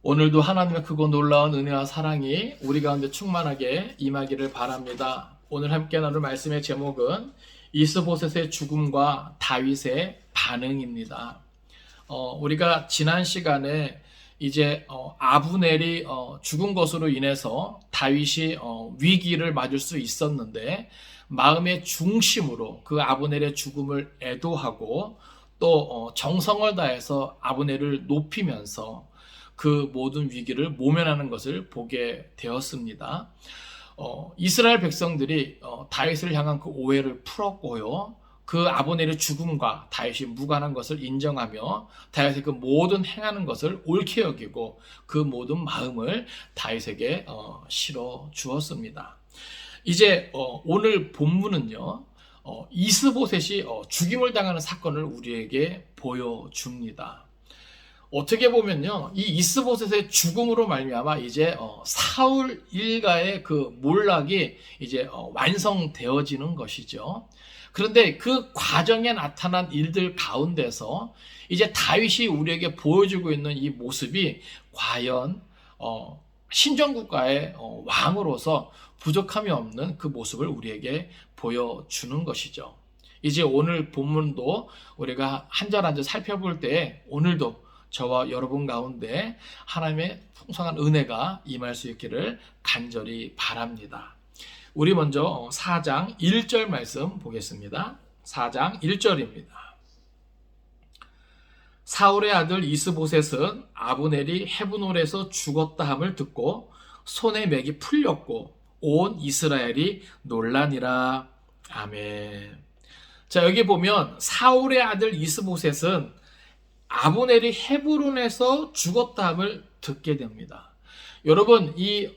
오늘도 하나님의 크고 놀라운 은혜와 사랑이 우리 가운데 충만하게 임하기를 바랍니다. 오늘 함께 나눌 말씀의 제목은 이스보셋의 죽음과 다윗의 반응입니다. 우리가 지난 시간에 이제 아브넬이 죽은 것으로 인해서 다윗이 위기를 맞을 수 있었는데 마음의 중심으로 그 아브넬의 죽음을 애도하고 또 정성을 다해서 아브넬을 높이면서 그 모든 위기를 모면하는 것을 보게 되었습니다. 이스라엘 백성들이 다윗을 향한 그 오해를 풀었고요. 그 아브넬의 죽음과 다윗이 무관한 것을 인정하며 다윗의 그 모든 행하는 것을 옳게 여기고 그 모든 마음을 다윗에게 실어 주었습니다. 이제 오늘 본문은요. 이스보셋이 죽임을 당하는 사건을 우리에게 보여줍니다. 어떻게 보면요, 이 이스보셋의 죽음으로 말미암아 이제 사울 일가의 그 몰락이 이제 완성되어지는 것이죠. 그런데 그 과정에 나타난 일들 가운데서 이제 다윗이 우리에게 보여주고 있는 이 모습이 과연 신정국가의 왕으로서 부족함이 없는 그 모습을 우리에게 보여주는 것이죠. 이제 오늘 본문도 우리가 한 절 한 절 살펴볼 때 오늘도 저와 여러분 가운데 하나님의 풍성한 은혜가 임할 수 있기를 간절히 바랍니다. 우리 먼저 4장 1절 말씀 보겠습니다. 4장 1절입니다. 사울의 아들 이스보셋은 아브넬이 헤브론에서 죽었다 함을 듣고 손에 맥이 풀렸고 온 이스라엘이 놀라니라. 아멘. 자, 여기 보면 사울의 아들 이스보셋은 아브넬이 헤브론에서 죽었다함을 듣게 됩니다. 여러분, 이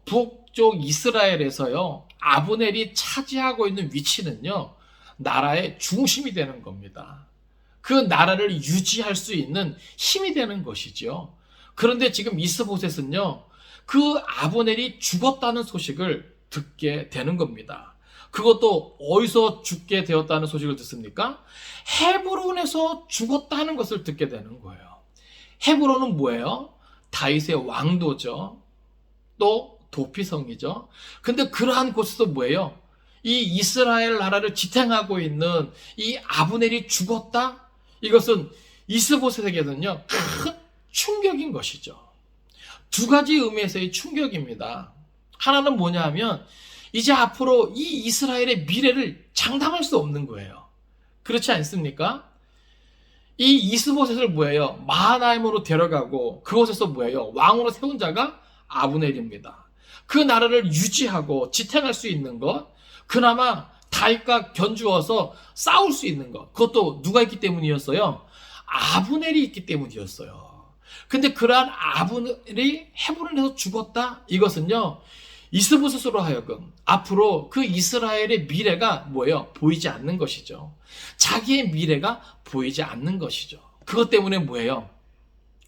북쪽 이스라엘에서요, 아브넬이 차지하고 있는 위치는요, 나라의 중심이 되는 겁니다. 그 나라를 유지할 수 있는 힘이 되는 것이죠. 그런데 지금 이스보셋은요, 그 아브넬이 죽었다는 소식을 듣게 되는 겁니다. 그것도 어디서 죽게 되었다는 소식을 듣습니까? 헤브론에서 죽었다는 것을 듣게 되는 거예요. 헤브론은 뭐예요? 다윗의 왕도죠. 또 도피성이죠. 근데 그러한 곳에서 뭐예요? 이 이스라엘 나라를 지탱하고 있는 이 아브넬이 죽었다? 이것은 이스보셋에게는요, 큰 충격인 것이죠. 두 가지 의미에서의 충격입니다. 하나는 뭐냐 하면 이제 앞으로 이 이스라엘의 미래를 장담할 수 없는 거예요. 그렇지 않습니까? 이 이스보셋을 뭐예요? 마하나임으로 데려가고 그곳에서 뭐예요? 왕으로 세운 자가 아브넬입니다. 그 나라를 유지하고 지탱할 수 있는 것, 그나마 다윗과 견주어서 싸울 수 있는 것, 그것도 누가 있기 때문이었어요? 아브넬이 있기 때문이었어요. 근데 그러한 아브넬이 헤브론에서 죽었다? 이것은요, 이스보셋으로 하여금 앞으로 그 이스라엘의 미래가 뭐예요? 보이지 않는 것이죠. 자기의 미래가 보이지 않는 것이죠. 그것 때문에 뭐예요?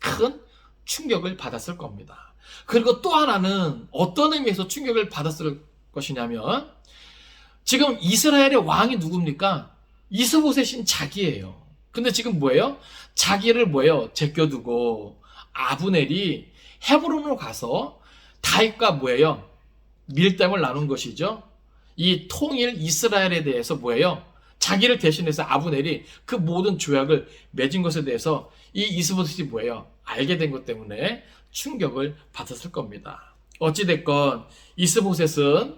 큰 충격을 받았을 겁니다. 그리고 또 하나는 어떤 의미에서 충격을 받았을 것이냐면 지금 이스라엘의 왕이 누굽니까? 이스보셋인 자기예요. 근데 지금 뭐예요? 자기를 뭐예요? 제껴두고 아브넬이 헤브론으로 가서 다윗과 뭐예요? 밀담을 나눈 것이죠. 이 통일 이스라엘에 대해서 뭐예요? 자기를 대신해서 아브넬이 그 모든 조약을 맺은 것에 대해서 이 이스보셋이 뭐예요? 알게 된 것 때문에 충격을 받았을 겁니다. 어찌됐건 이스보셋은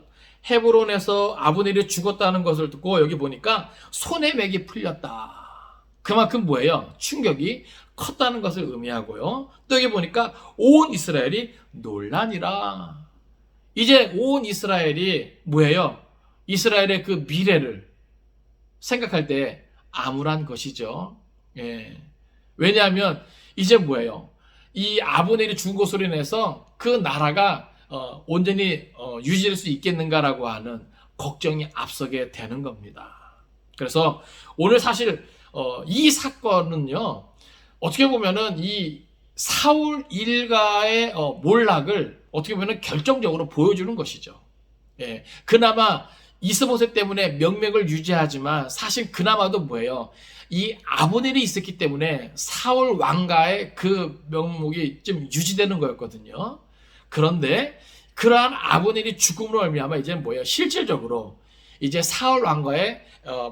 헤브론에서 아브넬이 죽었다는 것을 듣고 여기 보니까 손에 맥이 풀렸다. 그만큼 뭐예요? 충격이 컸다는 것을 의미하고요. 또 여기 보니까 온 이스라엘이 놀라니라. 이제 온 이스라엘이 뭐예요? 이스라엘의 그 미래를 생각할 때 암울한 것이죠. 예. 왜냐하면 이제 뭐예요? 이 아브넬이 죽은 것으로 인해서 그 나라가 온전히 유지될 수 있겠는가라고 하는 걱정이 앞서게 되는 겁니다. 그래서 오늘 사실 이 사건은요, 어떻게 보면은 이 사울 일가의 몰락을 어떻게 보면 결정적으로 보여주는 것이죠. 예, 그나마 이스보셋 때문에 명맥을 유지하지만 사실 그나마도 뭐예요? 이 아브넬이 있었기 때문에 사울 왕가의 그 명목이 좀 유지되는 거였거든요. 그런데 그러한 아브넬이 죽음으로 말미암아 이제 뭐예요? 실질적으로 이제 사울 왕가의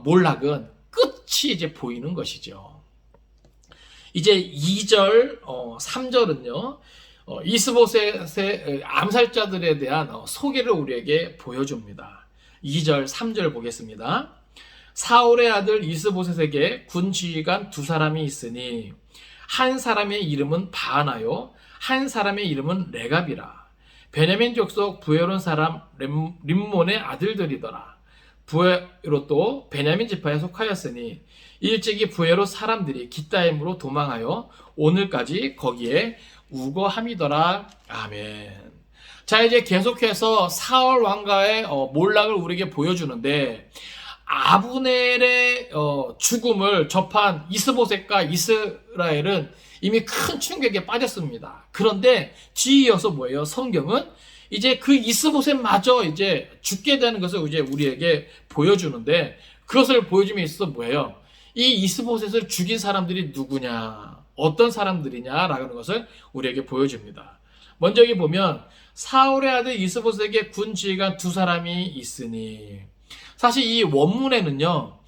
몰락은 끝이 이제 보이는 것이죠. 이제 2절, 3절은요. 이스보셋의 암살자들에 대한 소개를 우리에게 보여줍니다. 2절, 3절 보겠습니다. 사울의 아들 이스보셋에게 군 지휘관 두 사람이 있으니 한 사람의 이름은 바하나요, 한 사람의 이름은 레갑이라. 베냐민 족속 부에론 사람 림몬의 아들들이더라. 부에롯도 베냐민 지파에 속하였으니 일찍이 부에롯 사람들이 깃다임으로 도망하여 오늘까지 거기에 우거함이더라. 아멘. 자, 이제 계속해서 사울 왕가의 몰락을 우리에게 보여주는데, 아브넬의 죽음을 접한 이스보셋과 이스라엘은 이미 큰 충격에 빠졌습니다. 그런데 뒤이어서 뭐예요? 성경은 이제 그 이스보셋마저 이제 죽게 되는 것을 이제 우리에게 보여주는데, 그것을 보여줌에 있어서 뭐예요? 이 이스보셋을 죽인 사람들이 누구냐, 어떤 사람들이냐라는 것을 우리에게 보여줍니다. 먼저 여기 보면 사울의 아들 이스보셋에게 군 지휘관 두 사람이 있으니, 사실 이 원문에는요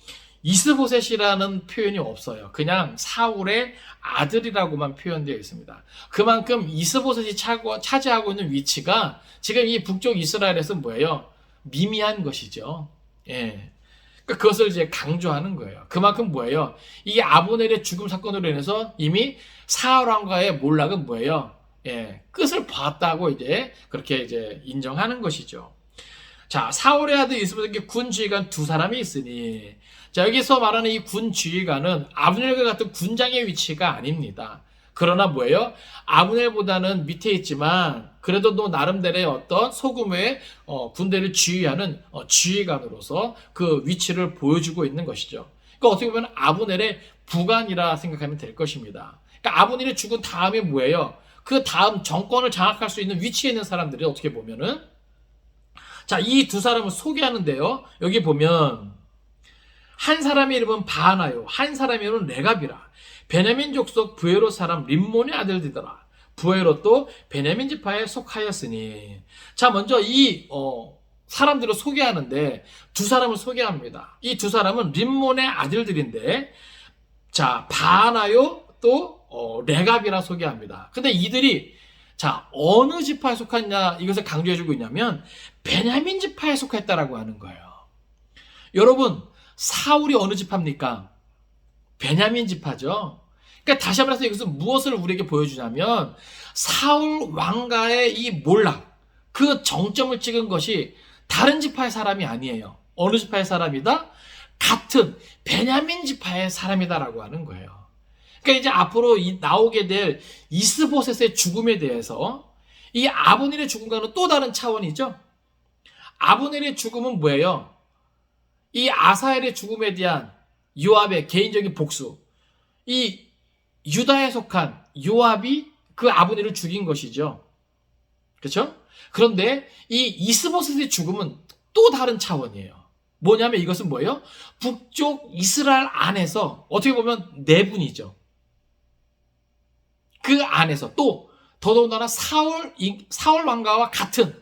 이스보셋이라는 표현이 없어요. 그냥 사울의 아들이라고만 표현되어 있습니다. 그만큼 이스보셋이 차지하고 있는 위치가 지금 이 북쪽 이스라엘에서 뭐예요? 미미한 것이죠. 예. 그러니까 그것을 이제 강조하는 거예요. 그만큼 뭐예요? 이 아브넬의 죽음 사건으로 인해서 이미 사울 왕가의 몰락은 뭐예요? 예, 끝을 봤다고 이제 그렇게 이제 인정하는 것이죠. 자, 사울의 아들 이스보셋에게 군 지휘관 두 사람이 있으니, 자, 여기서 말하는 이 군 지휘관은 아브넬과 같은 군장의 위치가 아닙니다. 그러나 뭐예요? 아브넬보다는 밑에 있지만 그래도 또 나름대로의 어떤 소규모의 군대를 지휘하는 지휘관으로서 그 위치를 보여주고 있는 것이죠. 그러니까 어떻게 보면 아브넬의 부관이라 생각하면 될 것입니다. 그러니까 아브넬이 죽은 다음에 뭐예요? 그 다음 정권을 장악할 수 있는 위치에 있는 사람들이 어떻게 보면은, 자, 이 두 사람을 소개하는데요. 여기 보면 한 사람의 이름은 바하나요, 한 사람의 이름은 레갑이라. 베냐민 족속 부에롯 사람 림몬의 아들들이더라. 부에롯도 베냐민 지파에 속하였으니. 자, 먼저 이 사람들을 소개하는데 두 사람을 소개합니다. 이 두 사람은 림몬의 아들들인데, 자, 바하나요 또 레갑이라 소개합니다. 근데 이들이 자, 어느 지파에 속했냐, 이것을 강조해주고 있냐면 베냐민 지파에 속했다라고 하는 거예요. 여러분, 사울이 어느 지파입니까? 베냐민 지파죠. 그러니까 다시 한번 해서 이것은 무엇을 우리에게 보여주냐면 사울 왕가의 이 몰락, 그 정점을 찍은 것이 다른 지파의 사람이 아니에요. 어느 지파의 사람이다? 같은 베냐민 지파의 사람이다라고 하는 거예요. 그러니까 이제 앞으로 나오게 될 이스보셋의 죽음에 대해서 이 아브넬의 죽음과는 또 다른 차원이죠. 아브넬의 죽음은 뭐예요? 이 아사엘의 죽음에 대한 요압의 개인적인 복수. 이 유다에 속한 요압이 그 아브넬을 죽인 것이죠. 그렇죠? 그런데 이 이스보셋의 죽음은 또 다른 차원이에요. 뭐냐면 이것은 뭐예요? 북쪽 이스라엘 안에서 어떻게 보면 내분이죠. 그 안에서 또 더더군다나 사울 왕가와 같은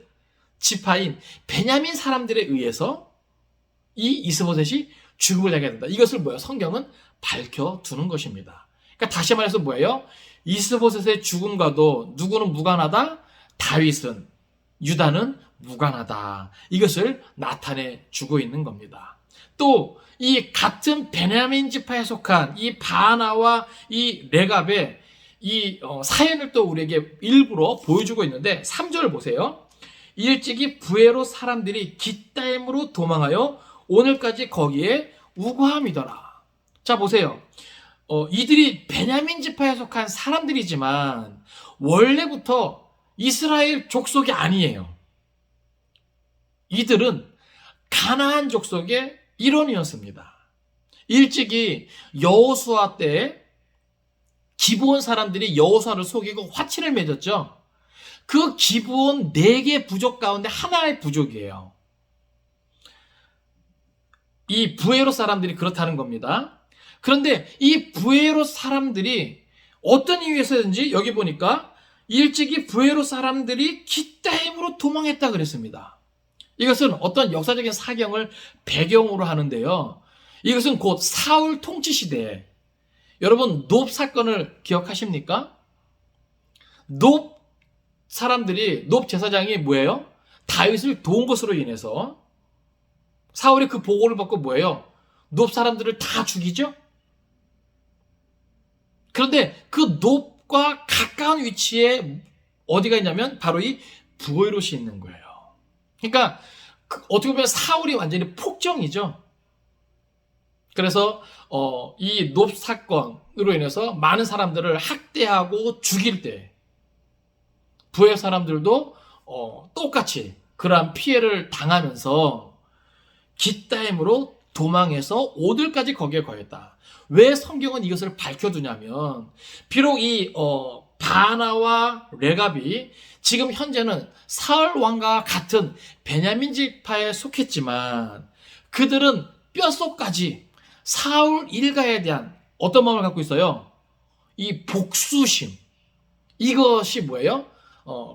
지파인 베냐민 사람들에 의해서 이 이스보셋이 죽음을 당하게 된다. 이것을 뭐예요? 성경은 밝혀두는 것입니다. 그러니까 다시 말해서 뭐예요? 이스보셋의 죽음과도 누구는 무관하다? 다윗은, 유다는 무관하다. 이것을 나타내 주고 있는 겁니다. 또 이 같은 베냐민 지파에 속한 이 바하나와 이 레갑의 이 사연을 또 우리에게 일부러 보여주고 있는데 3절을 보세요. 일찍이 부에롯 사람들이 깃다임으로 도망하여 오늘까지 거기에 우거함이더라. 자, 보세요. 이들이 베냐민 지파에 속한 사람들이지만 원래부터 이스라엘 족속이 아니에요. 이들은 가나안 족속의 일원이었습니다. 일찍이 여호수아 때 기브온 사람들이 여호수아를 속이고 화친을 맺었죠. 그 기브온 4개 부족 가운데 하나의 부족이에요. 이 부에롯 사람들이 그렇다는 겁니다. 그런데 이 부에롯 사람들이 어떤 이유에서든지 여기 보니까 일찍이 부에롯 사람들이 기타임으로 도망했다 그랬습니다. 이것은 어떤 역사적인 사경을 배경으로 하는데요. 이것은 곧 사울 통치 시대에 여러분 높 사건을 기억하십니까? 높 사람들이 높 제사장이 뭐예요? 다윗을 도운 것으로 인해서 사울이 그 보고를 받고 뭐예요? 높 사람들을 다 죽이죠? 그런데 그 높과 가까운 위치에 어디가 있냐면 바로 이 부에롯이 있는 거예요. 그러니까 어떻게 보면 사울이 완전히 폭정이죠. 그래서 이 높 사건으로 인해서 많은 사람들을 학대하고 죽일 때 부의 사람들도 똑같이 그러한 피해를 당하면서 기타임으로 도망해서 오늘까지 거기에 거했다. 왜 성경은 이것을 밝혀두냐면 비록 이 바나와 레갑이 지금 현재는 사울 왕과 같은 베냐민 지파에 속했지만 그들은 뼛속까지 사울 일가에 대한 어떤 마음을 갖고 있어요? 이 복수심. 이것이 뭐예요?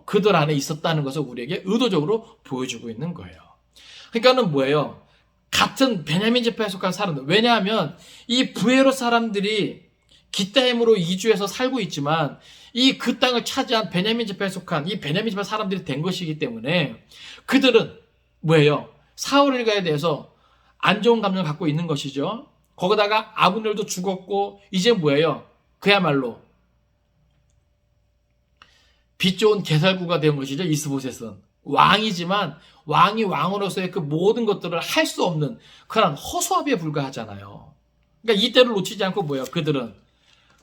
그들 안에 있었다는 것을 우리에게 의도적으로 보여주고 있는 거예요. 그러니까는 뭐예요? 같은 베냐민 지파에 속한 사람들. 왜냐하면 이 부에롯 사람들이 기타임으로 이주해서 살고 있지만 이 그 땅을 차지한 베냐민 지파에 속한 이 베냐민 지파 사람들이 된 것이기 때문에 그들은 뭐예요? 사울 일가에 대해서 안 좋은 감정을 갖고 있는 것이죠. 거기다가 아브넬도 죽었고 이제 뭐예요? 그야말로 빛 좋은 개살구가 된 것이죠. 이스보셋은 왕이지만 왕이 왕으로서의 그 모든 것들을 할 수 없는 그런 허수아비에 불과하잖아요. 그러니까 이때를 놓치지 않고 뭐예요?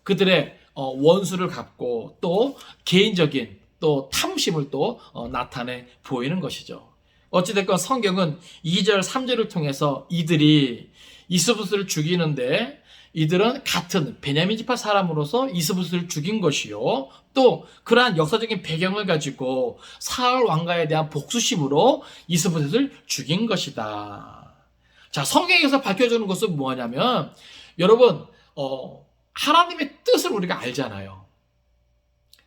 그들의 원수를 갚고 또 개인적인 또 탐심을 또 나타내 보이는 것이죠. 어찌됐건 성경은 2절 3절을 통해서 이들이 이스보셋을 죽이는데 이들은 같은 베냐민 지파 사람으로서 이스보셋을 죽인 것이요. 또 그러한 역사적인 배경을 가지고 사울 왕가에 대한 복수심으로 이스보셋을 죽인 것이다. 자, 성경에서 밝혀주는 것은 뭐냐면 여러분 하나님의 뜻을 우리가 알잖아요.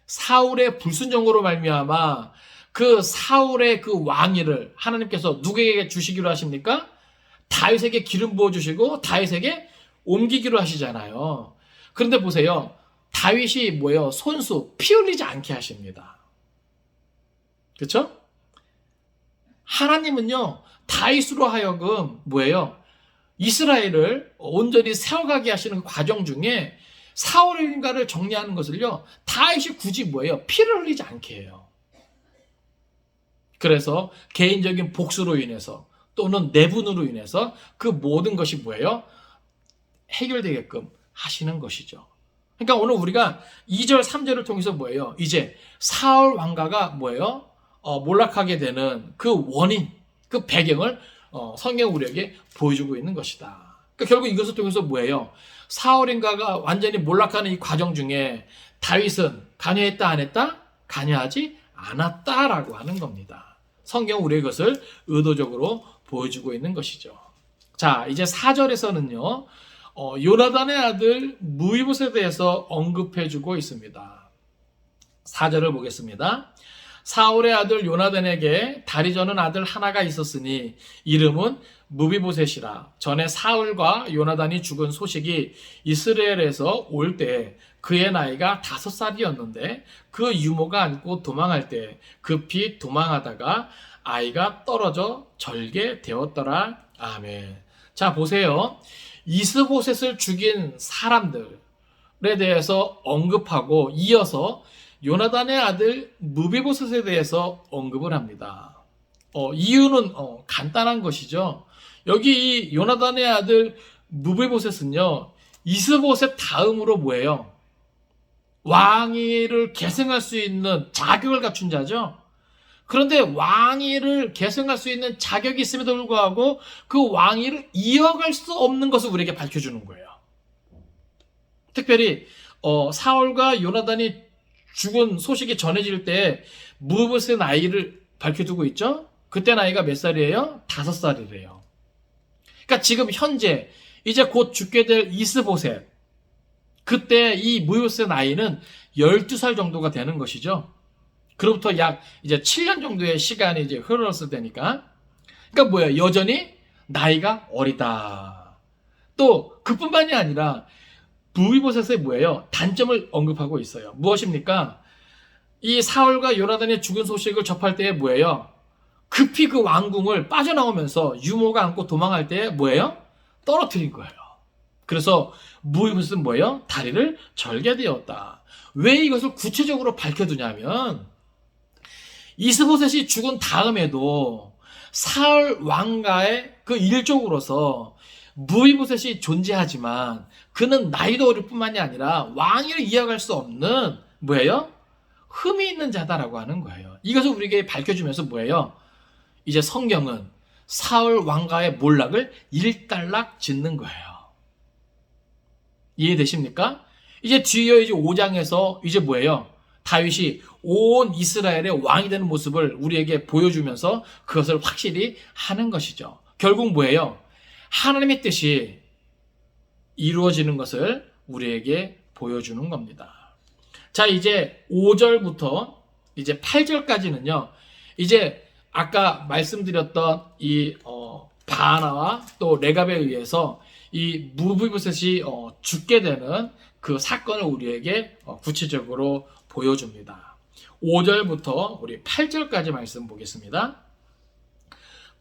사울의 불순종으로 말미암아 그 사울의 그 왕위를 하나님께서 누구에게 주시기로 하십니까? 다윗에게 기름 부어주시고 다윗에게 옮기기로 하시잖아요. 그런데 보세요. 다윗이 뭐예요? 손수 피 흘리지 않게 하십니다. 그렇죠? 하나님은요. 다윗으로 하여금 뭐예요? 이스라엘을 온전히 세워가게 하시는 그 과정 중에 사울인가를 정리하는 것을요. 다윗이 굳이 뭐예요? 피를 흘리지 않게 해요. 그래서 개인적인 복수로 인해서 또는 내분으로 인해서 그 모든 것이 뭐예요? 해결되게끔 하시는 것이죠. 그러니까 오늘 우리가 2절 3절을 통해서 뭐예요? 이제 사울 왕가가 뭐예요? 몰락하게 되는 그 원인, 그 배경을 성경 우리에게 보여주고 있는 것이다. 그러니까 결국 이것을 통해서 뭐예요? 사울 왕가가 완전히 몰락하는 이 과정 중에 다윗은 관여했다 안 했다? 관여하지 않았다라고 하는 겁니다. 성경 우리의 것을 의도적으로 보여주고 있는 것이죠. 자, 이제 4절에서는요. 요나단의 아들 무이봇에 대해서 언급해주고 있습니다. 4절을 보겠습니다. 사울의 아들 요나단에게 다리 저는 아들 하나가 있었으니 이름은 무비보셋이라. 전에 사울과 요나단이 죽은 소식이 이스라엘에서 올 때 그의 나이가 5살이었는데 그 유모가 안고 도망할 때 급히 도망하다가 아이가 떨어져 절게 되었더라. 아멘. 자, 보세요. 이스보셋을 죽인 사람들에 대해서 언급하고 이어서 요나단의 아들 무비보셋에 대해서 언급을 합니다. 이유는 간단한 것이죠. 여기 이 요나단의 아들 무비보셋은요. 이스보셋 다음으로 뭐예요? 왕위를 계승할 수 있는 자격을 갖춘 자죠. 그런데 왕위를 계승할 수 있는 자격이 있음에도 불구하고 그 왕위를 이어갈 수 없는 것을 우리에게 밝혀주는 거예요. 특별히 사울과 요나단이 죽은 소식이 전해질 때 무비보셋의 나이를 밝혀두고 있죠. 그때 나이가 몇 살이에요? 5살이래요. 그러니까 지금 현재 이제 곧 죽게 될 이스보셋, 그때 이 무이보셋 나이는 12살 정도가 되는 것이죠. 그로부터 약 이제 7년 정도의 시간이 이제 흘렀을 때니까. 그러니까 뭐야? 여전히 나이가 어리다. 또 그뿐만이 아니라 무이보셋의 뭐예요? 단점을 언급하고 있어요. 무엇입니까? 이 사울과 요나단의 죽은 소식을 접할 때에 뭐예요? 급히 그 왕궁을 빠져나오면서 유모가 안고 도망할 때에 뭐예요? 떨어뜨린 거예요. 그래서 무이보셋은 뭐예요? 다리를 절게 되었다. 왜 이것을 구체적으로 밝혀두냐면 이스보셋이 죽은 다음에도 사울 왕가의 그 일족으로서 무이보셋이 존재하지만 그는 나이도 어릴 뿐만이 아니라 왕위를 이어갈 수 없는 뭐예요? 흠이 있는 자다라고 하는 거예요. 이것을 우리에게 밝혀주면서 뭐예요? 이제 성경은 사울 왕가의 몰락을 일단락 짓는 거예요. 이해되십니까? 이제 뒤에 이제 5장에서 이제 뭐예요? 다윗이 온 이스라엘의 왕이 되는 모습을 우리에게 보여주면서 그것을 확실히 하는 것이죠. 결국 뭐예요? 하나님의 뜻이 이루어지는 것을 우리에게 보여주는 겁니다. 자, 이제 5절부터 이제 8절까지는요. 이제 아까 말씀드렸던 이 바하나와 또 레갑에 의해서 이 무비보셋이 죽게 되는 그 사건을 우리에게 구체적으로 보여줍니다. 5절부터 우리 8절까지 말씀 보겠습니다.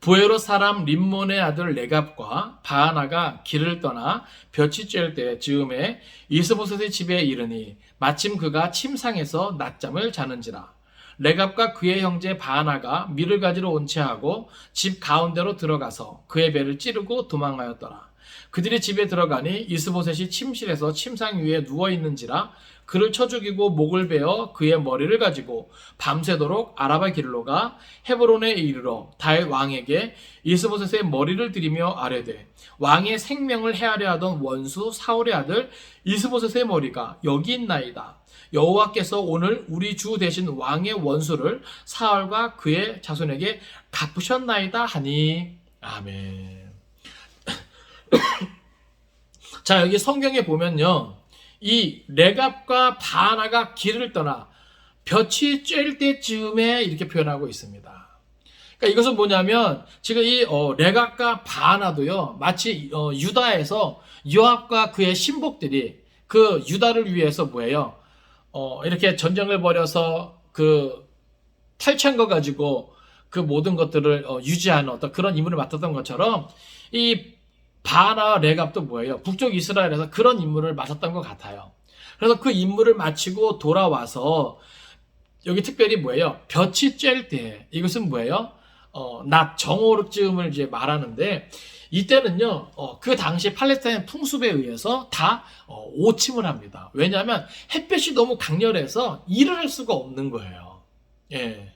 부에롯 사람 림몬의 아들 레갑과 바하나가 길을 떠나 볕이 쬐을 때 즈음에 이스보셋의 집에 이르니 마침 그가 침상에서 낮잠을 자는지라. 레갑과 그의 형제 바하나가 밀을 가지러 온 채하고 집 가운데로 들어가서 그의 배를 찌르고 도망하였더라. 그들이 집에 들어가니 이스보셋이 침실에서 침상 위에 누워 있는지라 그를 쳐 죽이고 목을 베어 그의 머리를 가지고 밤새도록 아라바 길로 가 헤브론에 이르러 다윗 왕에게 이스보셋의 머리를 들이며 아뢰되 왕의 생명을 해하려 하던 원수 사울의 아들 이스보셋의 머리가 여기 있나이다. 여호와께서 오늘 우리 주 대신 왕의 원수를 사울과 그의 자손에게 갚으셨나이다 하니. 아멘. 자, 여기 성경에 보면요, 이 레갑과 바하나가 길을 떠나 볕이 쬐을 때쯤에 이렇게 표현하고 있습니다. 그러니까 이것은 뭐냐면 지금 이 레갑과 바하나도요, 마치 유다에서 요압과 그의 신복들이 그 유다를 위해서 뭐예요? 이렇게 전쟁을 벌여서 그 탈취한 거 가지고 그 모든 것들을 유지하는 어떤 그런 임무를 맡았던 것처럼 이 바하나와 레갑도 뭐예요? 북쪽 이스라엘에서 그런 임무를 맡았던 것 같아요. 그래서 그 임무를 마치고 돌아와서 여기 특별히 뭐예요? 볕이 쬐을 때, 이것은 뭐예요? 낮 정오쯤을 이제 말하는데 이때는요, 그 당시 팔레스타인 풍습에 의해서 다 오침을 합니다. 왜냐하면 햇볕이 너무 강렬해서 일을 할 수가 없는 거예요. 예.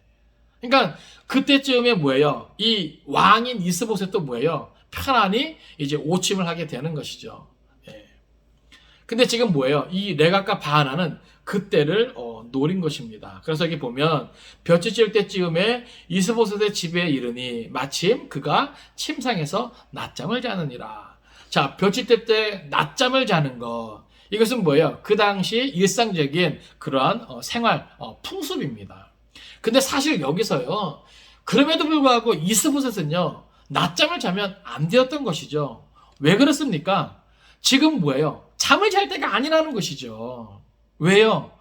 그러니까 그때쯤에 뭐예요? 이 왕인 이스보셋도 뭐예요? 편안히 이제 오침을 하게 되는 것이죠. 예. 근데 지금 뭐예요? 이 레갑과 바하나는 그때를 노린 것입니다. 그래서 여기 보면 볕이 쬐을 때쯤에 이스보셋의 집에 이르니 마침 그가 침상에서 낮잠을 자느니라. 자, 볕이 뜰 때 낮잠을 자는 것, 이것은 뭐예요? 그 당시 일상적인 그러한 생활 풍습입니다. 근데 사실 여기서요, 그럼에도 불구하고 이스보셋은요, 낮잠을 자면 안 되었던 것이죠. 왜 그렇습니까? 지금 뭐예요? 잠을 잘 때가 아니라는 것이죠. 왜요?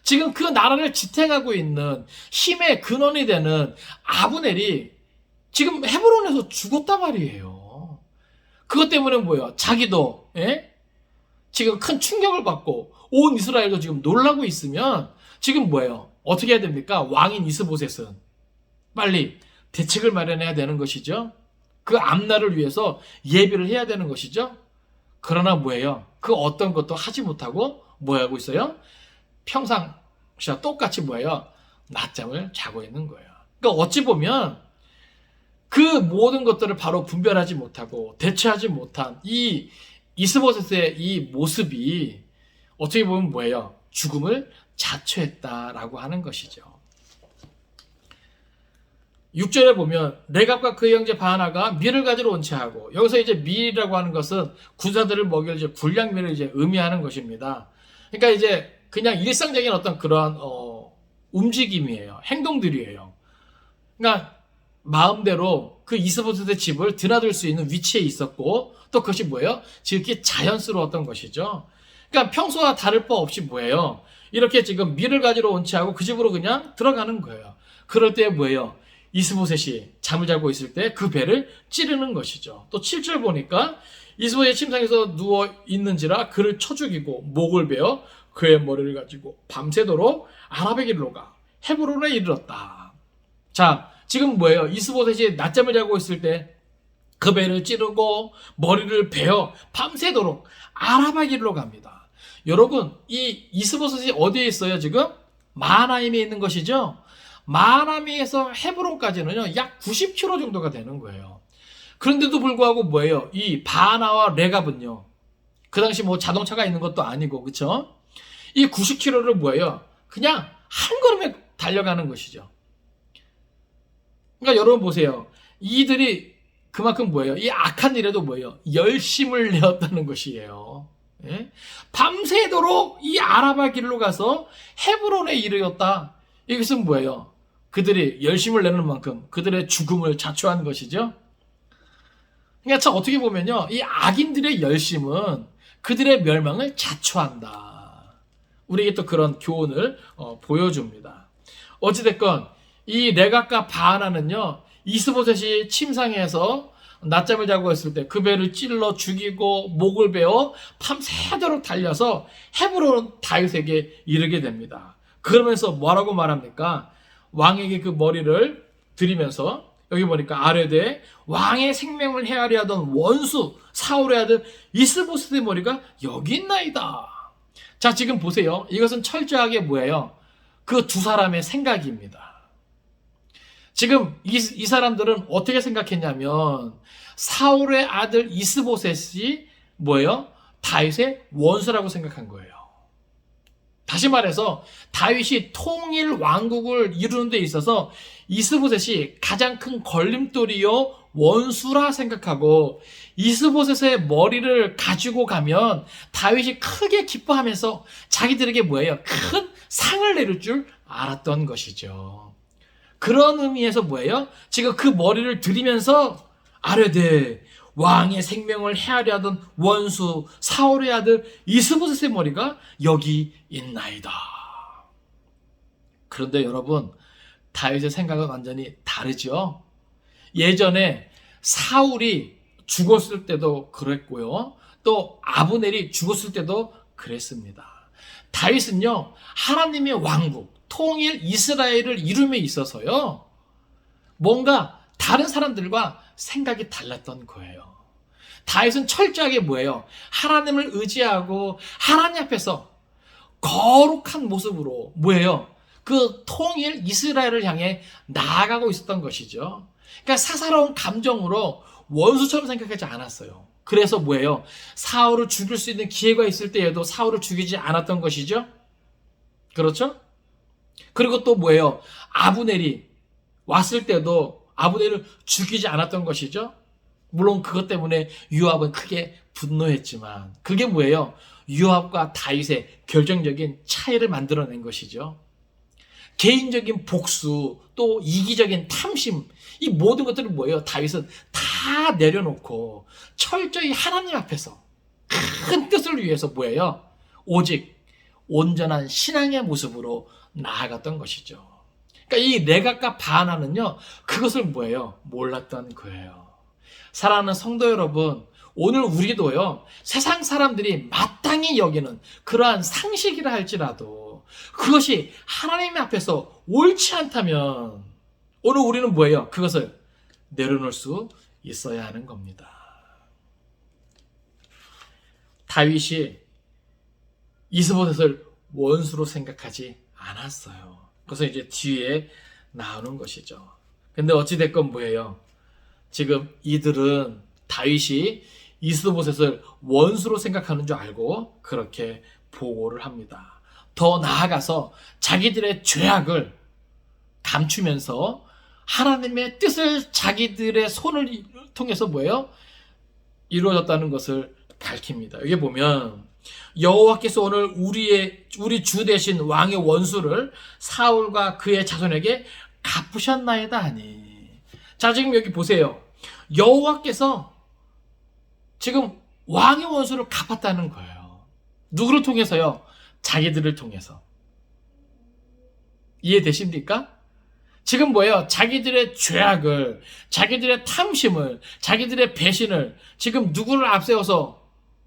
지금 그 나라를 지탱하고 있는 힘의 근원이 되는 아브넬이 지금 헤브론에서 죽었단 말이에요. 그것 때문에 뭐예요? 자기도 지금 큰 충격을 받고 온 이스라엘도 지금 놀라고 있으면 지금 뭐예요? 어떻게 해야 됩니까? 왕인 이스보셋은 빨리 대책을 마련해야 되는 것이죠. 그 앞날을 위해서 예비를 해야 되는 것이죠. 그러나 뭐예요? 그 어떤 것도 하지 못하고 뭐 하고 있어요? 평상시와 똑같이 뭐예요? 낮잠을 자고 있는 거예요. 그러니까 어찌 보면 그 모든 것들을 바로 분별하지 못하고 대처하지 못한 이 이스보셋의 이 모습이 어떻게 보면 뭐예요? 죽음을 자초했다라고 하는 것이죠. 6절에 보면 레갑과 그의 형제 바하나가 밀을 가지러 온 채하고, 여기서 이제 밀이라고 하는 것은 군사들을 먹일 이제 군량밀을 이제 의미하는 것입니다. 그러니까 이제 그냥 일상적인 어떤 그러한 움직임이에요. 행동들이에요. 그러니까 마음대로 그 이스보셋의 집을 드나들 수 있는 위치에 있었고, 또 그것이 뭐예요? 지극히 자연스러웠던 것이죠. 그러니까 평소와 다를 바 없이 뭐예요? 이렇게 지금 밀을 가지러 온 채하고 그 집으로 그냥 들어가는 거예요. 그럴 때 뭐예요? 이스보셋이 잠을 자고 있을 때 그 배를 찌르는 것이죠. 또 7절 보니까 이스보셋이 침상에서 누워 있는지라 그를 쳐 죽이고 목을 베어 그의 머리를 가지고 밤새도록 아랍의 길로 가 헤브론에 이르렀다. 자, 지금 뭐예요? 이스보셋이 낮잠을 자고 있을 때 그 배를 찌르고 머리를 베어 밤새도록 아랍의 길로 갑니다. 여러분, 이 이스보셋이 어디에 있어요? 지금 마하나임에 있는 것이죠. 마하나임에서 헤브론까지는요 약 90km 정도가 되는 거예요. 그런데도 불구하고 뭐예요? 이 바하나와 레갑은요, 그 당시 뭐 자동차가 있는 것도 아니고, 그쵸? 이 90km를 뭐예요? 그냥 한 걸음에 달려가는 것이죠. 그러니까 여러분 보세요. 이들이 그만큼 뭐예요? 이 악한 일에도 뭐예요? 열심을 내었다는 것이에요. 예? 밤새도록 이 아라바 길로 가서 헤브론에 이르렀다. 이것은 뭐예요? 그들이 열심을 내는 만큼 그들의 죽음을 자초한 것이죠. 그러니까 참 어떻게 보면요, 이 악인들의 열심은 그들의 멸망을 자초한다. 우리에게 또 그런 교훈을 보여줍니다. 어찌됐건 이 레갑과 바하나는요, 이스보셋이 침상에서 낮잠을 자고 있을 때 그 배를 찔러 죽이고 목을 베어 밤새도록 달려서 헤브론 다윗에게 이르게 됩니다. 그러면서 뭐라고 말합니까? 왕에게 그 머리를 들이면서, 여기 보니까 아뢰되 왕의 생명을 헤아려 하던 원수 사울의 아들 이스보셋의 머리가 여기 있나이다. 자, 지금 보세요. 이것은 철저하게 뭐예요? 그 두 사람의 생각입니다. 지금 이 사람들은 어떻게 생각했냐면 사울의 아들 이스보셋이 뭐예요? 다윗의 원수라고 생각한 거예요. 다시 말해서 다윗이 통일 왕국을 이루는 데 있어서 이스보셋이 가장 큰 걸림돌이요 원수라 생각하고, 이스보셋의 머리를 가지고 가면 다윗이 크게 기뻐하면서 자기들에게 뭐예요? 큰 상을 내릴 줄 알았던 것이죠. 그런 의미에서 뭐예요? 지금 그 머리를 들이면서 아뢰되 왕의 생명을 헤아려 하던 원수 사울의 아들 이스보셋의 머리가 여기 있나이다. 그런데 여러분, 다윗의 생각은 완전히 다르죠. 예전에 사울이 죽었을 때도 그랬고요, 또 아브넬이 죽었을 때도 그랬습니다. 다윗은요, 하나님의 왕국 통일 이스라엘을 이룸에 있어서요, 뭔가 다른 사람들과 생각이 달랐던 거예요. 다윗은 철저하게 뭐예요? 하나님을 의지하고 하나님 앞에서 거룩한 모습으로 뭐예요? 그 통일 이스라엘을 향해 나아가고 있었던 것이죠. 그러니까 사사로운 감정으로 원수처럼 생각하지 않았어요. 그래서 뭐예요? 사울을 죽일 수 있는 기회가 있을 때에도 사울을 죽이지 않았던 것이죠. 그렇죠? 그리고 또 뭐예요? 아브넬이 왔을 때도 아브넬을 죽이지 않았던 것이죠. 물론 그것 때문에 요압은 크게 분노했지만 그게 뭐예요? 요압과 다윗의 결정적인 차이를 만들어낸 것이죠. 개인적인 복수, 또 이기적인 탐심, 이 모든 것들은 뭐예요? 다윗은 다 내려놓고 철저히 하나님 앞에서 큰 뜻을 위해서 뭐예요? 오직 온전한 신앙의 모습으로 나아갔던 것이죠. 그러니까 이 레갑과 바하나는요, 그것을 뭐예요? 몰랐던 거예요. 사랑하는 성도 여러분, 오늘 우리도요, 세상 사람들이 마땅히 여기는 그러한 상식이라 할지라도 그것이 하나님 앞에서 옳지 않다면 오늘 우리는 뭐예요? 그것을 내려놓을 수 있어야 하는 겁니다. 다윗이 이스보셋을 원수로 생각하지 않았어요. 그래서 이제 뒤에 나오는 것이죠. 근데 어찌됐건 뭐예요? 지금 이들은 다윗이 이스보셋을 원수로 생각하는 줄 알고 그렇게 보고를 합니다. 더 나아가서 자기들의 죄악을 감추면서 하나님의 뜻을 자기들의 손을 통해서 뭐예요? 이루어졌다는 것을 밝힙니다. 여기 보면 여호와께서 오늘 우리 주 대신 왕의 원수를 사울과 그의 자손에게 갚으셨나이다 하니. 자, 지금 여기 보세요. 여호와께서 지금 왕의 원수를 갚았다는 거예요. 누구를 통해서요? 자기들을 통해서. 이해되십니까? 지금 뭐예요? 자기들의 죄악을, 자기들의 탐심을, 자기들의 배신을 지금 누구를 앞세워서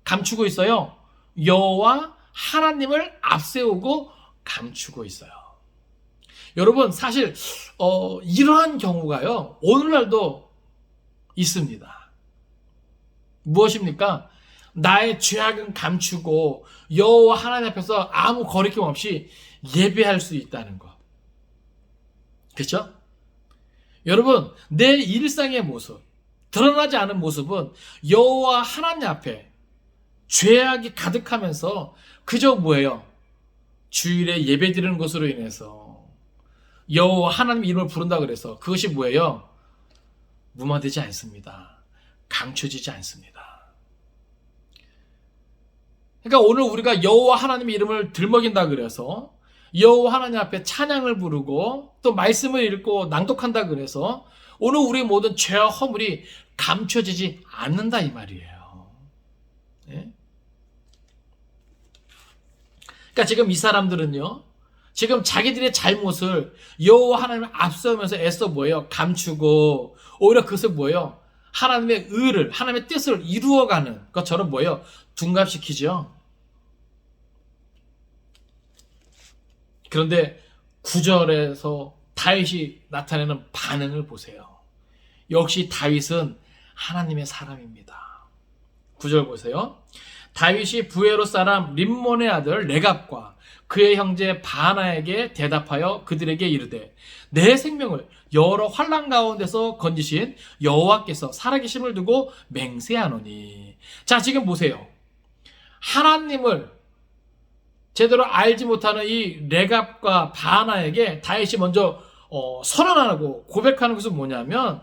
감추고 있어요? 여호와 하나님을 앞세우고 감추고 있어요. 여러분, 사실 이러한 경우가요, 오늘날도 있습니다. 무엇입니까? 나의 죄악은 감추고 여호와 하나님 앞에서 아무 거리낌 없이 예배할 수 있다는 것. 그렇죠? 여러분, 내 일상의 모습, 드러나지 않은 모습은 여호와 하나님 앞에 죄악이 가득하면서 그저 뭐예요? 주일에 예배드리는 것으로 인해서 여호와 하나님 이름을 부른다 그래서 그것이 뭐예요? 무마되지 않습니다. 감춰지지 않습니다. 그러니까 오늘 우리가 여호와 하나님의 이름을 들먹인다 그래서 여호와 하나님 앞에 찬양을 부르고 또 말씀을 읽고 낭독한다 그래서 오늘 우리의 모든 죄와 허물이 감춰지지 않는다 이 말이에요. 네? 그러니까 지금 이 사람들은요, 지금 자기들의 잘못을 여호와 하나님을 앞서면서 애써 뭐예요? 감추고 오히려 그것을 뭐예요? 하나님의 의를, 하나님의 뜻을 이루어가는 것처럼 뭐예요? 둔갑시키죠. 그런데 9절에서 다윗이 나타내는 반응을 보세요. 역시 다윗은 하나님의 사람입니다. 9절 보세요. 다윗이 부에롯 사람 림몬의 아들 레갑과 그의 형제 바나에게 대답하여 그들에게 이르되 내 생명을 여러 환난 가운데서 건지신 여호와께서 살아계심을 두고 맹세하노니. 자, 지금 보세요. 하나님을 제대로 알지 못하는 이 레갑과 바나에게 다윗이 먼저 선언하고 고백하는 것은 뭐냐면,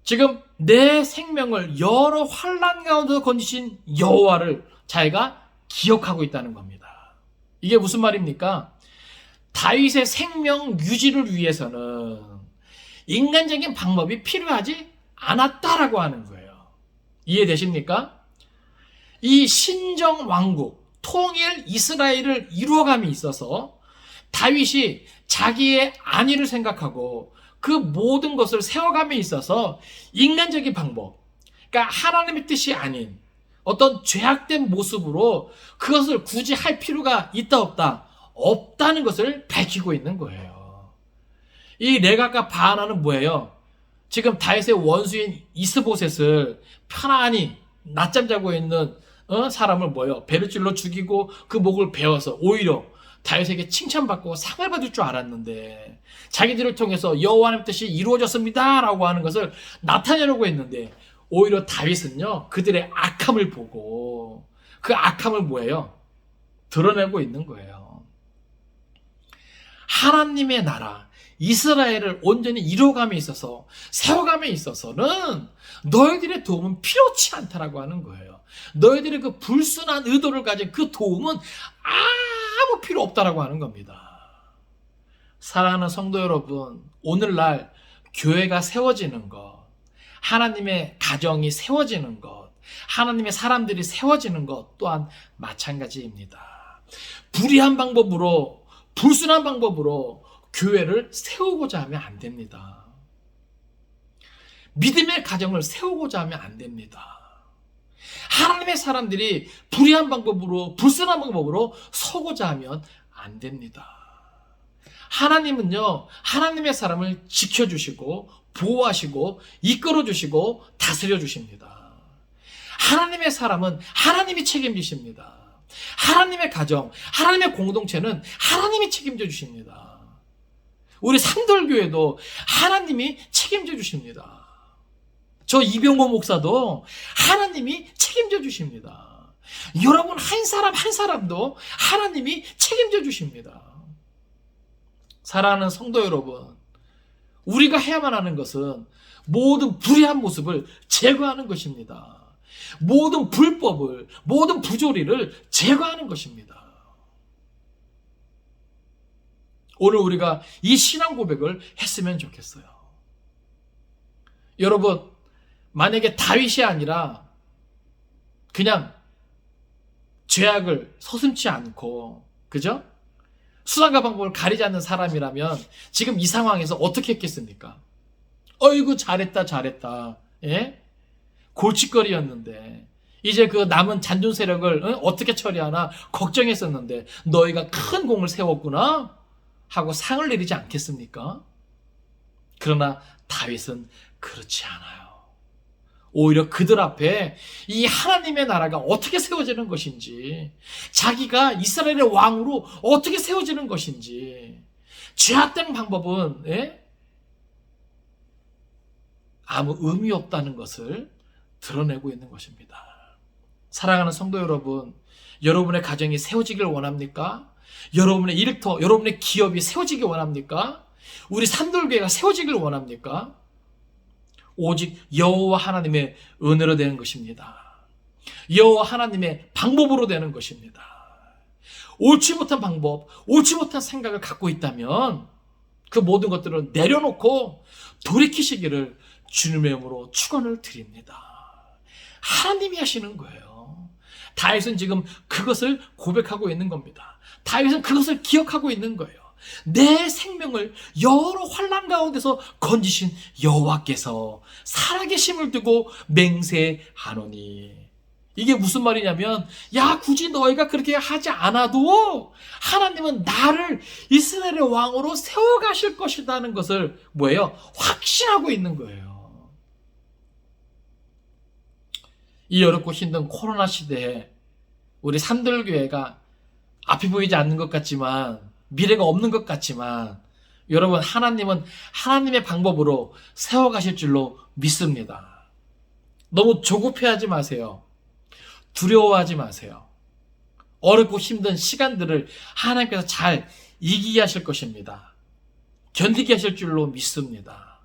지금 내 생명을 여러 환난 가운데서 건지신 여호와를 자기가 기억하고 있다는 겁니다. 이게 무슨 말입니까? 다윗의 생명 유지를 위해서는 인간적인 방법이 필요하지 않았다라고 하는 거예요. 이해되십니까? 이 신정 왕국, 통일 이스라엘을 이루어감에 있어서 다윗이 자기의 안위를 생각하고 그 모든 것을 세워감에 있어서 인간적인 방법, 그러니까 하나님의 뜻이 아닌 어떤 죄악된 모습으로 그것을 굳이 할 필요가 있다 없다는 것을 밝히고 있는 거예요. 이 레갑과 바나는 뭐예요? 지금 다윗의 원수인 이스보셋을 편안히 낮잠 자고 있는 사람을 뭐예요? 배를 찔러 죽이고 그 목을 베어서 오히려 다윗에게 칭찬받고 상을 받을 줄 알았는데 자기들을 통해서 여호와 하나님의 뜻이 이루어졌습니다 라고 하는 것을 나타내려고 했는데 오히려 다윗은요, 그들의 악함을 보고 그 악함을 뭐예요? 드러내고 있는 거예요. 하나님의 나라 이스라엘을 온전히 이루어감에 있어서 세워감에 있어서는 너희들의 도움은 필요치 않다라고 하는 거예요. 너희들의 그 불순한 의도를 가진 그 도움은 아무 필요 없다라고 하는 겁니다. 사랑하는 성도 여러분, 오늘날 교회가 세워지는 것, 하나님의 가정이 세워지는 것, 하나님의 사람들이 세워지는 것 또한 마찬가지입니다. 불의한 방법으로, 불순한 방법으로 교회를 세우고자 하면 안 됩니다. 믿음의 가정을 세우고자 하면 안 됩니다. 하나님의 사람들이 불의한 방법으로, 불순한 방법으로 서고자 하면 안 됩니다. 하나님은요, 하나님의 사람을 지켜주시고 보호하시고 이끌어주시고 다스려주십니다. 하나님의 사람은 하나님이 책임지십니다. 하나님의 가정, 하나님의 공동체는 하나님이 책임져 주십니다. 우리 산돌교회도 하나님이 책임져 주십니다. 저 이병호 목사도 하나님이 책임져 주십니다. 여러분 한 사람 한 사람도 하나님이 책임져 주십니다. 사랑하는 성도 여러분, 우리가 해야만 하는 것은 모든 불의한 모습을 제거하는 것입니다. 모든 불법을, 모든 부조리를 제거하는 것입니다. 오늘 우리가 이 신앙 고백을 했으면 좋겠어요. 여러분, 만약에 다윗이 아니라 그냥 죄악을 서슴지 않고, 그죠? 수단과 방법을 가리지 않는 사람이라면 지금 이 상황에서 어떻게 했겠습니까? 어이구, 잘했다. 예? 골칫거리였는데 이제 그 남은 잔존 세력을 어떻게 처리하나 걱정했었는데 너희가 큰 공을 세웠구나 하고 상을 내리지 않겠습니까? 그러나 다윗은 그렇지 않아요. 오히려 그들 앞에 이 하나님의 나라가 어떻게 세워지는 것인지, 자기가 이스라엘의 왕으로 어떻게 세워지는 것인지, 죄악된 방법은 아무 의미 없다는 것을 드러내고 있는 것입니다. 사랑하는 성도 여러분, 여러분의 가정이 세워지길 원합니까? 여러분의 일터, 여러분의 기업이 세워지길 원합니까? 우리 산돌교회가 세워지길 원합니까? 오직 여호와 하나님의 은혜로 되는 것입니다. 여호와 하나님의 방법으로 되는 것입니다. 옳지 못한 방법, 옳지 못한 생각을 갖고 있다면 그 모든 것들을 내려놓고 돌이키시기를 주님의 이름으로 축원을 드립니다. 하나님이 하시는 거예요. 다윗은 지금 그것을 고백하고 있는 겁니다. 다윗은 그것을 기억하고 있는 거예요. 내 생명을 여러 환난 가운데서 건지신 여호와께서 살아계심을 두고 맹세하노니. 이게 무슨 말이냐면, 야, 굳이 너희가 그렇게 하지 않아도 하나님은 나를 이스라엘의 왕으로 세워가실 것이라는 것을 뭐예요? 확신하고 있는 거예요. 이 어렵고 힘든 코로나 시대에 우리 산들교회가 앞이 보이지 않는 것 같지만, 미래가 없는 것 같지만, 여러분, 하나님은 하나님의 방법으로 세워가실 줄로 믿습니다. 너무 조급해하지 마세요. 두려워하지 마세요. 어렵고 힘든 시간들을 하나님께서 잘 이기게 하실 것입니다. 견디게 하실 줄로 믿습니다.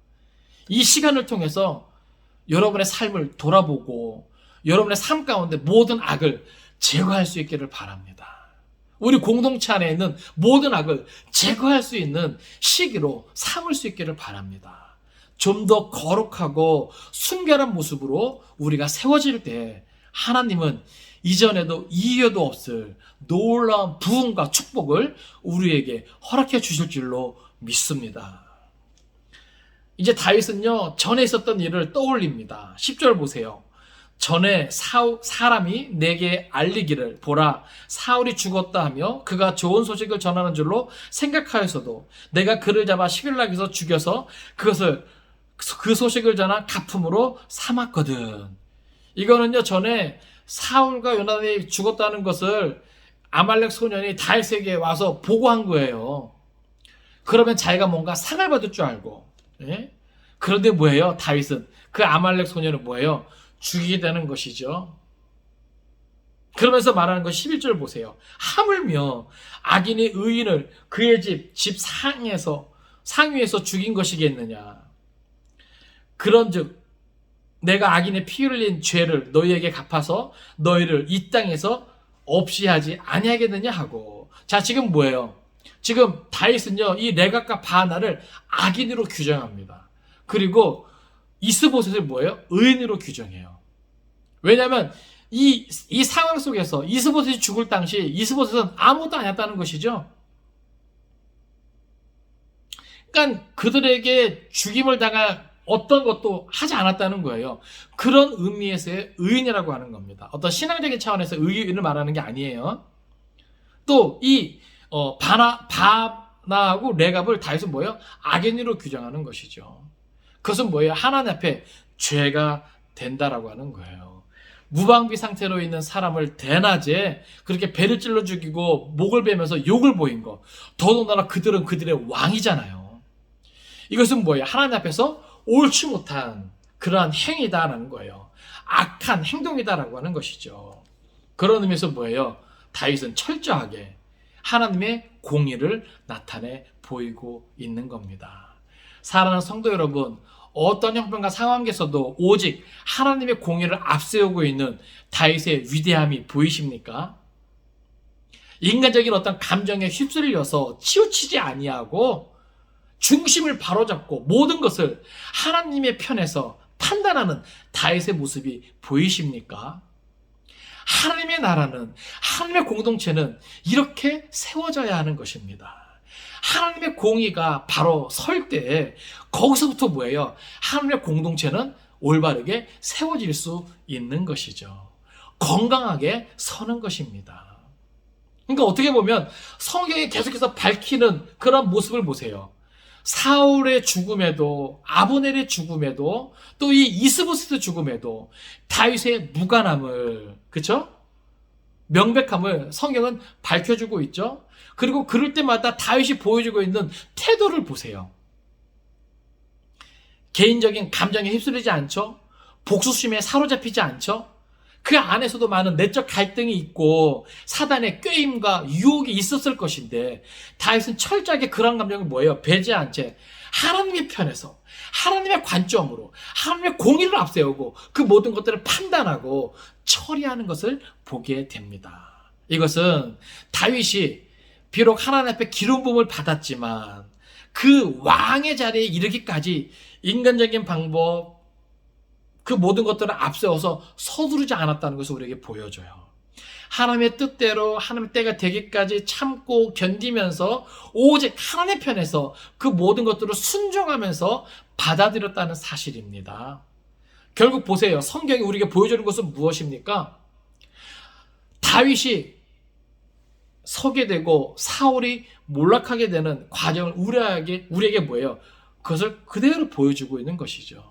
이 시간을 통해서 여러분의 삶을 돌아보고 여러분의 삶 가운데 모든 악을 제거할 수 있기를 바랍니다. 우리 공동체 안에 있는 모든 악을 제거할 수 있는 시기로 삼을 수 있기를 바랍니다. 좀 더 거룩하고 순결한 모습으로 우리가 세워질 때 하나님은 이전에도 이후에도 없을 놀라운 부흥과 축복을 우리에게 허락해 주실 줄로 믿습니다. 이제 다윗은요, 전에 있었던 일을 떠올립니다. 10절 보세요. 전에 사람이 내게 알리기를, 보라, 사울이 죽었다 하며 그가 좋은 소식을 전하는 줄로 생각하여서도 내가 그를 잡아 시글락에서 죽여서 그 소식을 전한 가품으로 삼았거든. 이거는요, 전에 사울과 요나단이 죽었다는 것을 아말렉 소년이 다윗에게 와서 보고한 거예요. 그러면 자기가 뭔가 상을 받을 줄 알고, 예? 그런데 뭐예요? 다윗은, 그 아말렉 소년은 뭐예요? 죽이게 되는 것이죠. 그러면서 말하는 것 11절 보세요. 하물며 악인이 의인을 그의 집 상위에서 죽인 것이겠느냐. 그런즉 내가 악인의 피 흘린 죄를 너희에게 갚아서 너희를 이 땅에서 없이 하지 아니하겠느냐 하고. 자, 지금 뭐예요? 지금 다윗은요, 이 레갑과 바하나를 악인으로 규정합니다. 그리고 이스보셋을 뭐예요? 의인으로 규정해요. 왜냐하면 이 상황 속에서 이스보셋이 죽을 당시 이스보셋은 아무것도 아니었다는 것이죠. 그러니까 그들에게 죽임을 당할 어떤 것도 하지 않았다는 거예요. 그런 의미에서의 의인이라고 하는 겁니다. 어떤 신앙적인 차원에서 의인을 말하는 게 아니에요. 또 이 바나하고 레갑을 다윗은 뭐예요? 악인으로 규정하는 것이죠. 그것은 뭐예요? 하나님 앞에 죄가 된다라고 하는 거예요. 무방비 상태로 있는 사람을 대낮에 그렇게 배를 찔러 죽이고 목을 베면서 욕을 보인 것. 더더군다나 그들은 그들의 왕이잖아요. 이것은 뭐예요? 하나님 앞에서 옳지 못한 그러한 행위다라는 거예요. 악한 행동이다라고 하는 것이죠. 그런 의미에서 뭐예요? 다윗은 철저하게 하나님의 공의를 나타내 보이고 있는 겁니다. 사랑하는 성도 여러분, 어떤 형편과 상황에서도 오직 하나님의 공의를 앞세우고 있는 다윗의 위대함이 보이십니까? 인간적인 어떤 감정에 휩쓸려서 치우치지 아니하고 중심을 바로잡고 모든 것을 하나님의 편에서 판단하는 다윗의 모습이 보이십니까? 하나님의 나라는, 하나님의 공동체는 이렇게 세워져야 하는 것입니다. 하나님의 공의가 바로 설 때 거기서부터 뭐예요? 하나님의 공동체는 올바르게 세워질 수 있는 것이죠. 건강하게 서는 것입니다. 그러니까 어떻게 보면 성경이 계속해서 밝히는 그런 모습을 보세요. 사울의 죽음에도, 아브넬의 죽음에도, 또 이 이스보셋의 죽음에도 다윗의 무관함을, 그쵸? 명백함을 성경은 밝혀주고 있죠. 그리고 그럴 때마다 다윗이 보여주고 있는 태도를 보세요. 개인적인 감정에 휩쓸리지 않죠. 복수심에 사로잡히지 않죠. 그 안에서도 많은 내적 갈등이 있고 사단의 꾀임과 유혹이 있었을 것인데 다윗은 철저하게 그런 감정을 뭐예요? 배제한 채 하나님의 편에서, 하나님의 관점으로 하나님의 공의를 앞세우고 그 모든 것들을 판단하고 처리하는 것을 보게 됩니다. 이것은 다윗이 비록 하나님 앞에 기름 부음을 받았지만 그 왕의 자리에 이르기까지 인간적인 방법, 그 모든 것들을 앞세워서 서두르지 않았다는 것을 우리에게 보여줘요. 하나님의 뜻대로 하나님의 때가 되기까지 참고 견디면서 오직 하나님의 편에서 그 모든 것들을 순종하면서 받아들였다는 사실입니다. 결국 보세요. 성경이 우리에게 보여주는 것은 무엇입니까? 다윗이 서게 되고 사울이 몰락하게 되는 과정을 우리에게 뭐예요? 그것을 그대로 보여주고 있는 것이죠.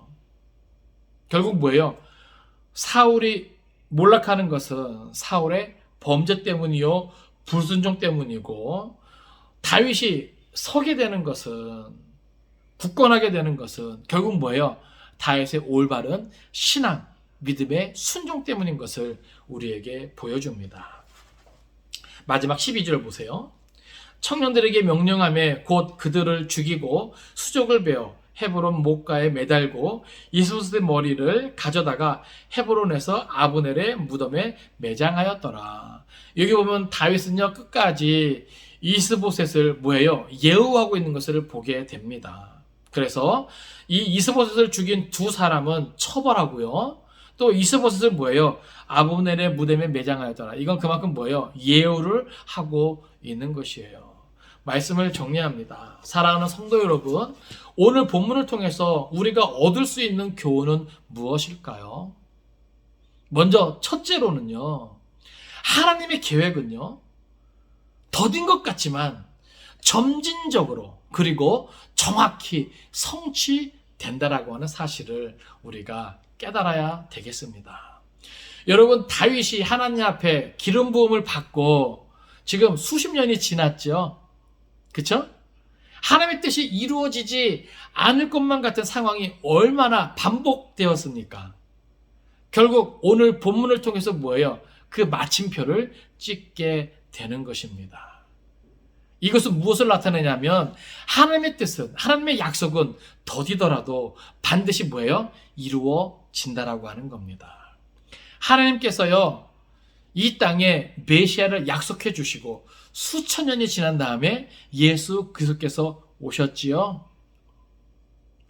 결국 뭐예요? 사울이 몰락하는 것은 사울의 범죄 때문이요, 불순종 때문이고, 다윗이 서게 되는 것은, 굳건하게 되는 것은 결국 뭐예요? 다윗의 올바른 신앙, 믿음의 순종 때문인 것을 우리에게 보여줍니다. 마지막 12절 보세요. 청년들에게 명령하며 곧 그들을 죽이고 수족을 베어 헤브론 목가에 매달고 이스보셋의 머리를 가져다가 헤브론에서 아브넬의 무덤에 매장하였더라. 여기 보면 다윗은요 끝까지 이스보셋을 뭐예요? 예우하고 있는 것을 보게 됩니다. 그래서 이 이스보셋을 죽인 두 사람은 처벌하고요. 또 이스보셋을 뭐예요? 아브넬의 무덤에 매장하였더라. 이건 그만큼 뭐예요? 예우를 하고 있는 것이에요. 말씀을 정리합니다. 사랑하는 성도 여러분, 오늘 본문을 통해서 우리가 얻을 수 있는 교훈은 무엇일까요? 먼저 첫째로는요, 하나님의 계획은요, 더딘 것 같지만 점진적으로 그리고 정확히 성취된다라고 하는 사실을 우리가 깨달아야 되겠습니다. 여러분, 다윗이 하나님 앞에 기름 부음을 받고 지금 수십 년이 지났죠. 그쵸? 하나님의 뜻이 이루어지지 않을 것만 같은 상황이 얼마나 반복되었습니까? 결국 오늘 본문을 통해서 뭐예요? 그 마침표를 찍게 되는 것입니다. 이것은 무엇을 나타내냐면 하나님의 뜻은, 하나님의 약속은 더디더라도 반드시 뭐예요? 이루어진다라고 하는 겁니다. 하나님께서요, 이 땅에 메시아를 약속해 주시고 수천 년이 지난 다음에 예수 그리스도께서 오셨지요.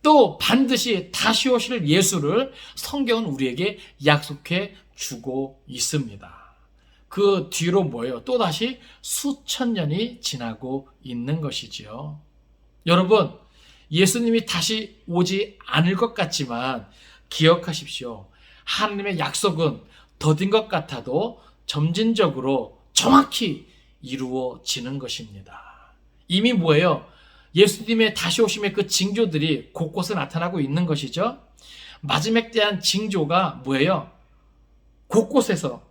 또 반드시 다시 오실 예수를 성경은 우리에게 약속해 주고 있습니다. 그 뒤로 뭐예요? 또다시 수천 년이 지나고 있는 것이지요. 여러분, 예수님이 다시 오지 않을 것 같지만 기억하십시오. 하나님의 약속은 더딘 것 같아도 점진적으로 정확히 이루어지는 것입니다. 이미 뭐예요? 예수님의 다시 오심의 그 징조들이 곳곳에 나타나고 있는 것이죠. 마지막에 대한 징조가 뭐예요? 곳곳에서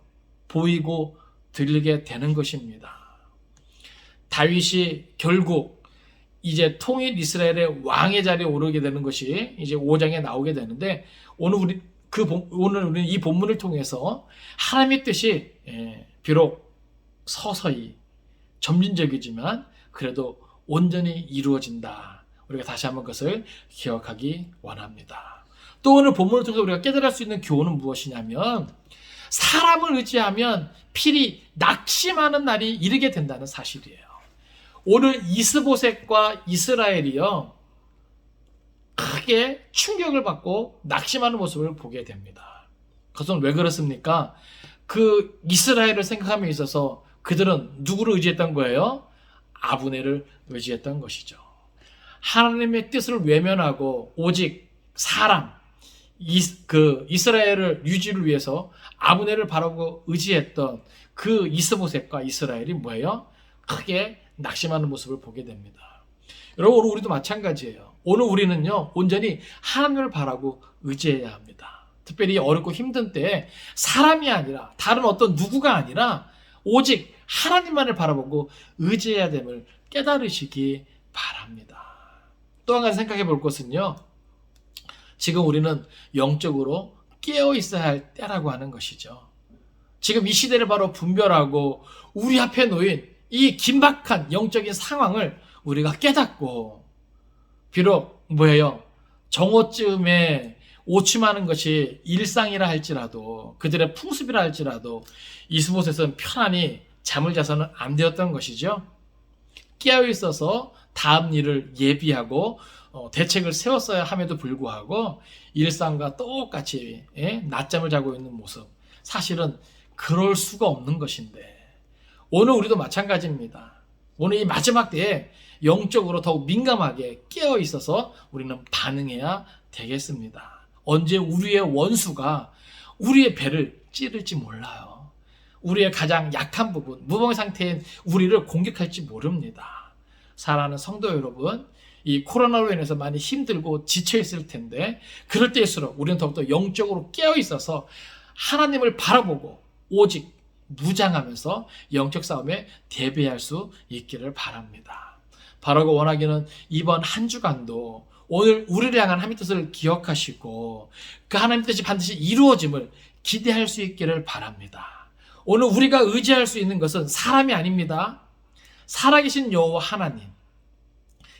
보이고 들리게 되는 것입니다. 다윗이 결국 이제 통일 이스라엘의 왕의 자리에 오르게 되는 것이 이제 5장에 나오게 되는데 오늘 우리는 이 본문을 통해서 하나님의 뜻이 비록 서서히 점진적이지만 그래도 온전히 이루어진다. 우리가 다시 한번 그것을 기억하기 원합니다. 또 오늘 본문을 통해서 우리가 깨달을 수 있는 교훈은 무엇이냐면 사람을 의지하면 필히 낙심하는 날이 이르게 된다는 사실이에요. 오늘 이스보셋과 이스라엘이요 크게 충격을 받고 낙심하는 모습을 보게 됩니다. 그것은 왜 그렇습니까? 그 이스라엘을 생각함에 있어서 그들은 누구를 의지했던 거예요? 아브넬을 의지했던 것이죠. 하나님의 뜻을 외면하고 오직 사람, 이스라엘을 유지를 위해서 아브넬을 바라고 의지했던 그 이스보셋과 이스라엘이 뭐예요? 크게 낙심하는 모습을 보게 됩니다. 여러분, 오늘 우리도 마찬가지예요. 오늘 우리는요 온전히 하나님을 바라고 의지해야 합니다. 특별히 어렵고 힘든 때에 사람이 아니라 다른 어떤 누구가 아니라 오직 하나님만을 바라보고 의지해야 됨을 깨달으시기 바랍니다. 또 한 가지 생각해 볼 것은요, 지금 우리는 영적으로 깨어 있어야 할 때라고 하는 것이죠. 지금 이 시대를 바로 분별하고 우리 앞에 놓인 이 긴박한 영적인 상황을 우리가 깨닫고, 비록 뭐예요? 정오쯤에 오침하는 것이 일상이라 할지라도, 그들의 풍습이라 할지라도 이스보셋은 편안히 잠을 자서는 안 되었던 것이죠. 깨어 있어서 다음 일을 예비하고 대책을 세웠어야 함에도 불구하고 일상과 똑같이 낮잠을 자고 있는 모습, 사실은 그럴 수가 없는 것인데, 오늘 우리도 마찬가지입니다. 오늘 이 마지막 때에 영적으로 더욱 민감하게 깨어 있어서 우리는 반응해야 되겠습니다. 언제 우리의 원수가 우리의 배를 찌를지 몰라요. 우리의 가장 약한 부분, 무방비 상태인 우리를 공격할지 모릅니다. 사랑하는 성도 여러분, 이 코로나로 인해서 많이 힘들고 지쳐 있을 텐데, 그럴 때일수록 우리는 더욱더 영적으로 깨어 있어서 하나님을 바라보고 오직 무장하면서 영적 싸움에 대비할 수 있기를 바랍니다. 바라고 원하기는 이번 한 주간도 오늘 우리를 향한 하나님의 뜻을 기억하시고 그 하나님의 뜻이 반드시 이루어짐을 기대할 수 있기를 바랍니다. 오늘 우리가 의지할 수 있는 것은 사람이 아닙니다. 살아계신 여호와 하나님,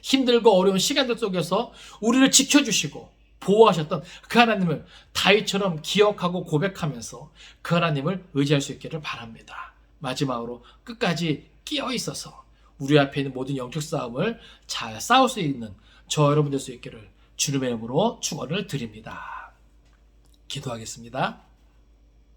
힘들고 어려운 시간들 속에서 우리를 지켜주시고 보호하셨던 그 하나님을 다윗처럼 기억하고 고백하면서 그 하나님을 의지할 수 있기를 바랍니다. 마지막으로 끝까지 끼어 있어서 우리 앞에 있는 모든 영적 싸움을 잘 싸울 수 있는 저 여러분 될 수 있기를 주님의 이름으로 축원을 드립니다. 기도하겠습니다.